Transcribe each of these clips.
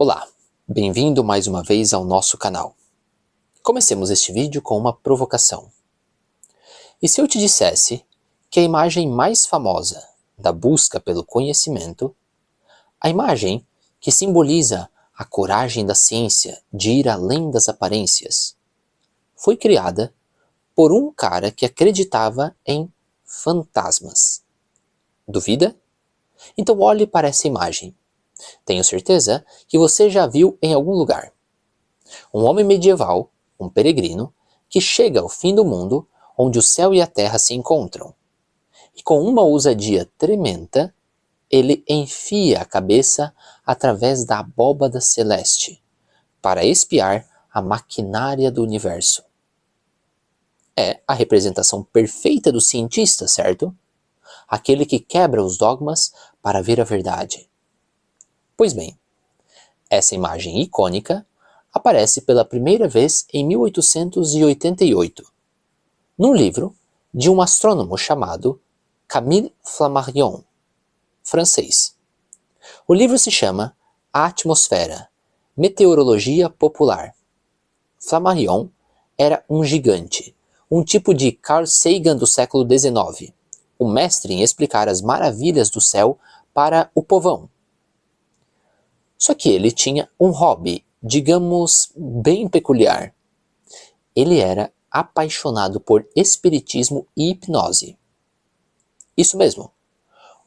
Olá, bem-vindo mais uma vez ao nosso canal. Comecemos este vídeo com uma provocação. E se eu te dissesse que a imagem mais famosa da busca pelo conhecimento, a imagem que simboliza a coragem da ciência de ir além das aparências, foi criada por um cara que acreditava em fantasmas? Duvida? Então olhe para essa imagem. Tenho certeza que você já viu em algum lugar. Um homem medieval, um peregrino, que chega ao fim do mundo, onde o céu e a terra se encontram. E com uma ousadia tremenda, ele enfia a cabeça através da abóbada celeste, para espiar a maquinária do universo. É a representação perfeita do cientista, certo? Aquele que quebra os dogmas para ver a verdade. Pois bem, essa imagem icônica aparece pela primeira vez em 1888, num livro de um astrônomo chamado Camille Flammarion, francês. O livro se chama A Atmosfera, Meteorologia Popular. Flammarion era um gigante, um tipo de Carl Sagan do século XIX, o mestre em explicar as maravilhas do céu para o povão. Só que ele tinha um hobby, digamos, bem peculiar. Ele era apaixonado por espiritismo e hipnose. Isso mesmo.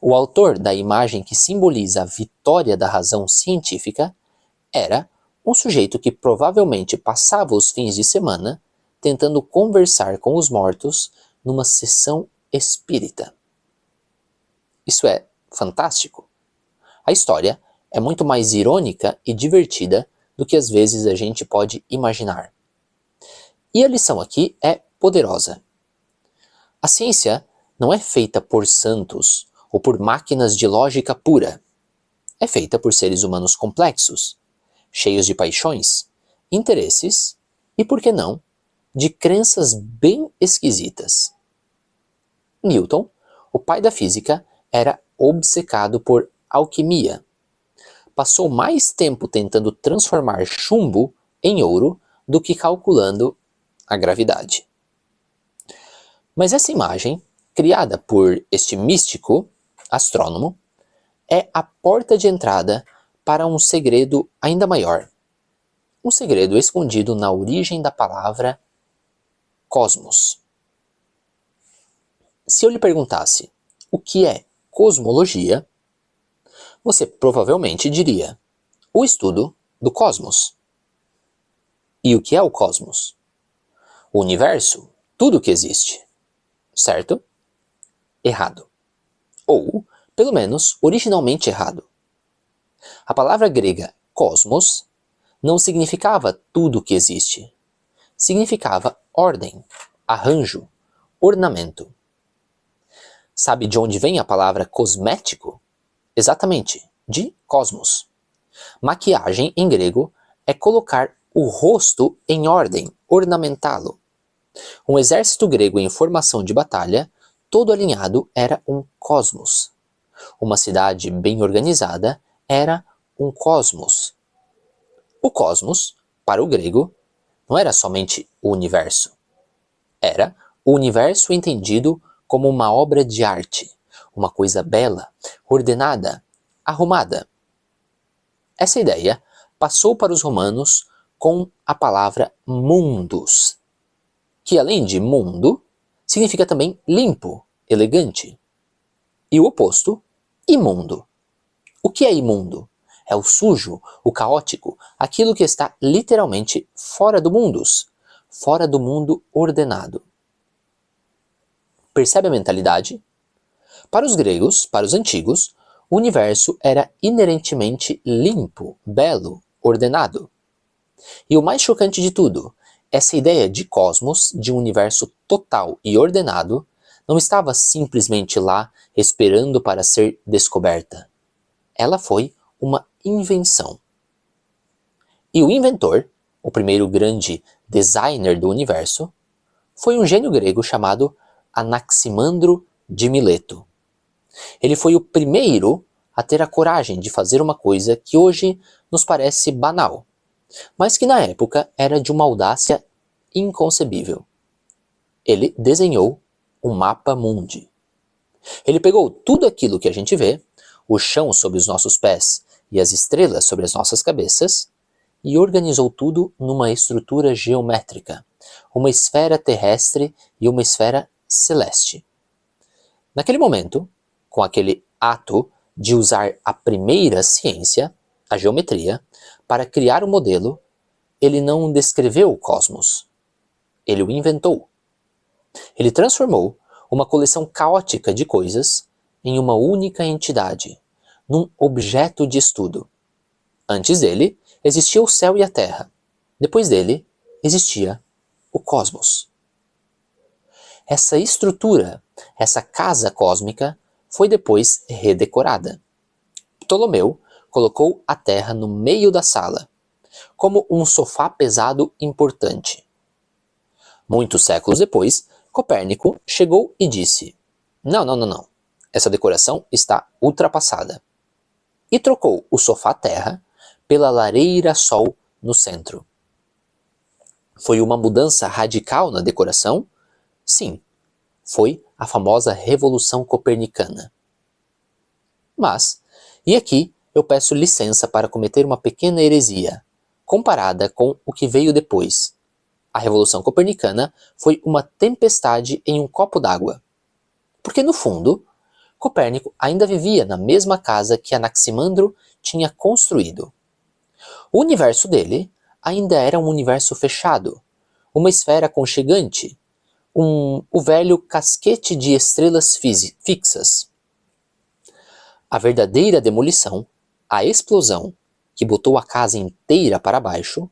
O autor da imagem que simboliza a vitória da razão científica era um sujeito que provavelmente passava os fins de semana tentando conversar com os mortos numa sessão espírita. Isso é fantástico. A história é muito mais irônica e divertida do que às vezes a gente pode imaginar. E a lição aqui é poderosa. A ciência não é feita por santos ou por máquinas de lógica pura. É feita por seres humanos complexos, cheios de paixões, interesses e, por que não, de crenças bem esquisitas. Newton, o pai da física, era obcecado por alquimia. Passou mais tempo tentando transformar chumbo em ouro do que calculando a gravidade. Mas essa imagem, criada por este místico astrônomo, é a porta de entrada para um segredo ainda maior. Um segredo escondido na origem da palavra cosmos. Se eu lhe perguntasse o que é cosmologia, você provavelmente diria: o estudo do cosmos. E o que é o cosmos? O universo, tudo que existe. Certo? Errado. Ou, pelo menos, originalmente errado. A palavra grega cosmos não significava tudo que existe. Significava ordem, arranjo, ornamento. Sabe de onde vem a palavra cosmético? Exatamente, de cosmos. Maquiagem, em grego, é colocar o rosto em ordem, ornamentá-lo. Um exército grego em formação de batalha, todo alinhado, era um cosmos. Uma cidade bem organizada era um cosmos. O cosmos, para o grego, não era somente o universo. Era o universo entendido como uma obra de arte, uma coisa bela, ordenada, arrumada. Essa ideia passou para os romanos com a palavra mundus, que além de mundo, significa também limpo, elegante. E o oposto, imundo. O que é imundo? É o sujo, o caótico, aquilo que está literalmente fora do mundus, fora do mundo ordenado. Percebe a mentalidade? Para os gregos, para os antigos, o universo era inerentemente limpo, belo, ordenado. E o mais chocante de tudo, essa ideia de cosmos, de um universo total e ordenado, não estava simplesmente lá esperando para ser descoberta. Ela foi uma invenção. E o inventor, o primeiro grande designer do universo, foi um gênio grego chamado Anaximandro de Mileto. Ele foi o primeiro a ter a coragem de fazer uma coisa que hoje nos parece banal, mas que na época era de uma audácia inconcebível. Ele desenhou o mapa mundi. Ele pegou tudo aquilo que a gente vê, o chão sob os nossos pés e as estrelas sobre as nossas cabeças, e organizou tudo numa estrutura geométrica, uma esfera terrestre e uma esfera celeste. Naquele momento, com aquele ato de usar a primeira ciência, a geometria, para criar o modelo, ele não descreveu o cosmos, ele o inventou. Ele transformou uma coleção caótica de coisas em uma única entidade, num objeto de estudo. Antes dele, existia o céu e a terra. Depois dele, existia o cosmos. Essa estrutura, essa casa cósmica, foi depois redecorada. Ptolomeu colocou a terra no meio da sala, como um sofá pesado importante. Muitos séculos depois, Copérnico chegou e disse: Não. Essa decoração está ultrapassada. E trocou o sofá terra pela lareira sol no centro. Foi uma mudança radical na decoração? Sim, foi a famosa Revolução Copernicana. Mas, e aqui eu peço licença para cometer uma pequena heresia, comparada com o que veio depois. A Revolução Copernicana foi uma tempestade em um copo d'água. Porque no fundo, Copérnico ainda vivia na mesma casa que Anaximandro tinha construído. O universo dele ainda era um universo fechado, uma esfera aconchegante, o velho casquete de estrelas fixas. A verdadeira demolição, a explosão, que botou a casa inteira para baixo,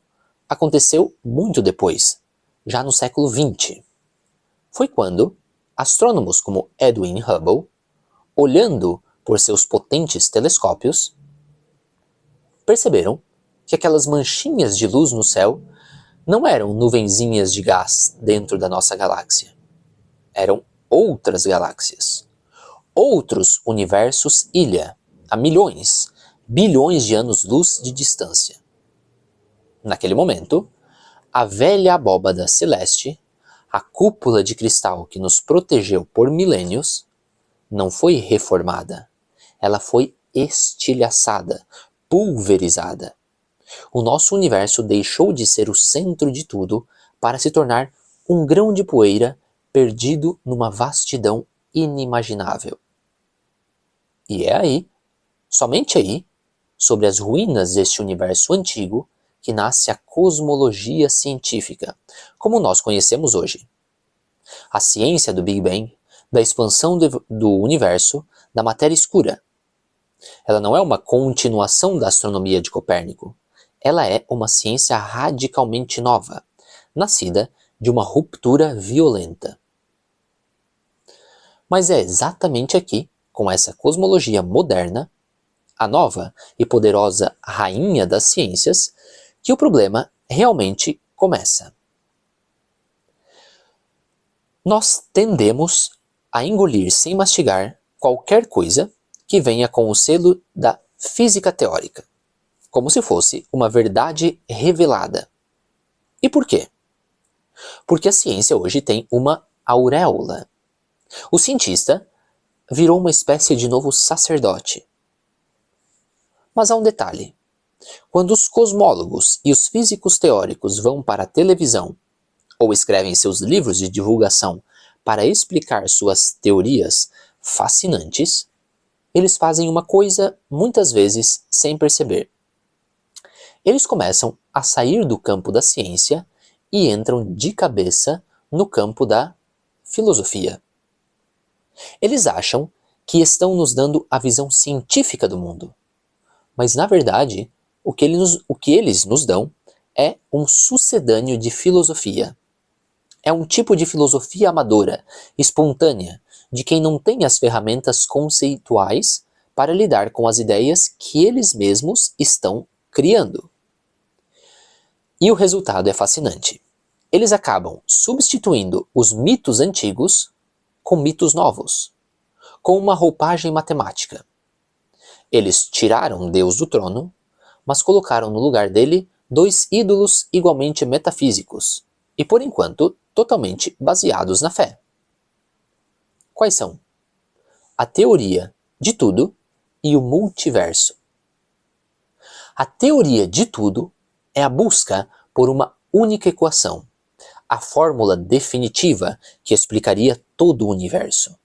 aconteceu muito depois, já no século XX. Foi quando astrônomos como Edwin Hubble, olhando por seus potentes telescópios, perceberam que aquelas manchinhas de luz no céu não eram nuvenzinhas de gás dentro da nossa galáxia. Eram outras galáxias. Outros universos ilha, a milhões, bilhões de anos-luz de distância. Naquele momento, a velha abóbada celeste, a cúpula de cristal que nos protegeu por milênios, não foi reformada. Ela foi estilhaçada, pulverizada. O nosso universo deixou de ser o centro de tudo para se tornar um grão de poeira perdido numa vastidão inimaginável. E é aí, somente aí, sobre as ruínas deste universo antigo, que nasce a cosmologia científica, como nós conhecemos hoje. A ciência do Big Bang, da expansão do universo, da matéria escura. Ela não é uma continuação da astronomia de Copérnico. Ela é uma ciência radicalmente nova, nascida de uma ruptura violenta. Mas é exatamente aqui, com essa cosmologia moderna, a nova e poderosa rainha das ciências, que o problema realmente começa. Nós tendemos a engolir sem mastigar qualquer coisa que venha com o selo da física teórica, como se fosse uma verdade revelada. E por quê? Porque a ciência hoje tem uma auréola. O cientista virou uma espécie de novo sacerdote. Mas há um detalhe. Quando os cosmólogos e os físicos teóricos vão para a televisão ou escrevem seus livros de divulgação para explicar suas teorias fascinantes, eles fazem uma coisa muitas vezes sem perceber. Eles começam a sair do campo da ciência e entram de cabeça no campo da filosofia. Eles acham que estão nos dando a visão científica do mundo, mas na verdade o que eles nos dão é um sucedâneo de filosofia. É um tipo de filosofia amadora, espontânea, de quem não tem as ferramentas conceituais para lidar com as ideias que eles mesmos estão criando. E o resultado é fascinante. Eles acabam substituindo os mitos antigos com mitos novos, com uma roupagem matemática. Eles tiraram Deus do trono, mas colocaram no lugar dele dois ídolos igualmente metafísicos e, por enquanto, totalmente baseados na fé. Quais são? A teoria de tudo e o multiverso. A teoria de tudo é a busca por uma única equação, a fórmula definitiva que explicaria todo o universo.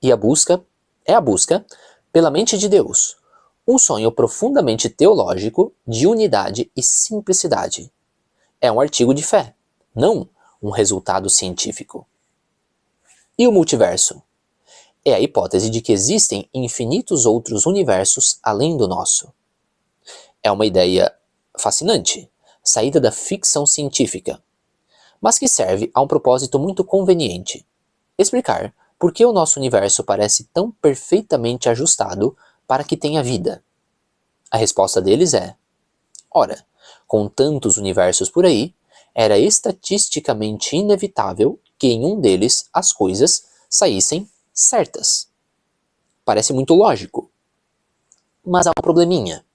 E a busca é a busca pela mente de Deus, um sonho profundamente teológico de unidade e simplicidade. É um artigo de fé, não um resultado científico. E o multiverso? É a hipótese de que existem infinitos outros universos além do nosso. É uma ideia fascinante, saída da ficção científica, mas que serve a um propósito muito conveniente: explicar por que o nosso universo parece tão perfeitamente ajustado para que tenha vida. A resposta deles é: ora, com tantos universos por aí, era estatisticamente inevitável que em um deles as coisas saíssem certas. Parece muito lógico. Mas há um probleminha.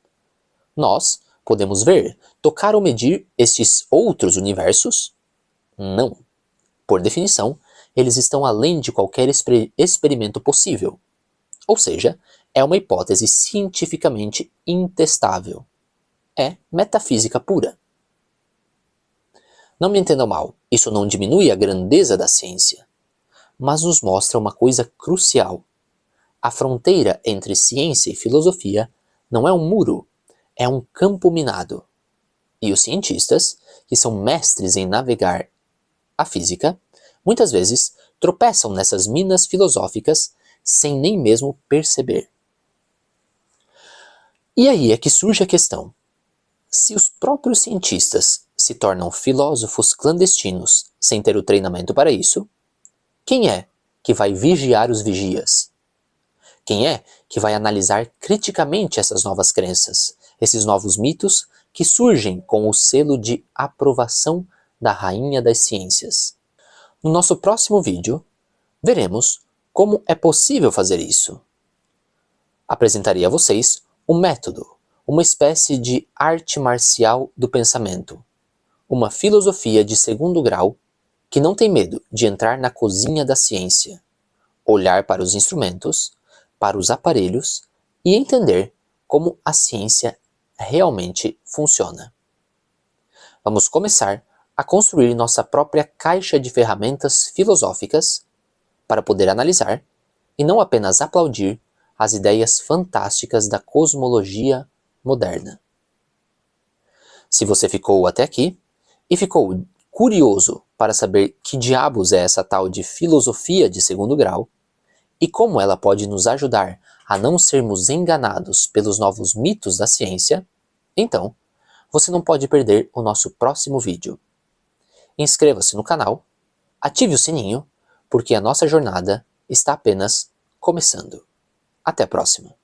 Nós podemos ver, tocar ou medir estes outros universos? Não. Por definição, eles estão além de qualquer experimento possível. Ou seja, é uma hipótese cientificamente intestável. É metafísica pura. Não me entendam mal, isso não diminui a grandeza da ciência, mas nos mostra uma coisa crucial. A fronteira entre ciência e filosofia não é um muro, é um campo minado. E os cientistas, que são mestres em navegar a física, muitas vezes tropeçam nessas minas filosóficas sem nem mesmo perceber. E aí é que surge a questão: se os próprios cientistas se tornam filósofos clandestinos sem ter o treinamento para isso, quem é que vai vigiar os vigias? Quem é que vai analisar criticamente essas novas crenças, esses novos mitos que surgem com o selo de aprovação da rainha das ciências? No nosso próximo vídeo, veremos como é possível fazer isso. Apresentarei a vocês um método, uma espécie de arte marcial do pensamento, uma filosofia de segundo grau que não tem medo de entrar na cozinha da ciência, olhar para os instrumentos, para os aparelhos e entender como a ciência realmente funciona. Vamos começar a construir nossa própria caixa de ferramentas filosóficas para poder analisar e não apenas aplaudir as ideias fantásticas da cosmologia moderna. Se você ficou até aqui e ficou curioso para saber que diabos é essa tal de filosofia de segundo grau e como ela pode nos ajudar a não sermos enganados pelos novos mitos da ciência, então você não pode perder o nosso próximo vídeo. Inscreva-se no canal, ative o sininho, porque a nossa jornada está apenas começando. Até a próxima!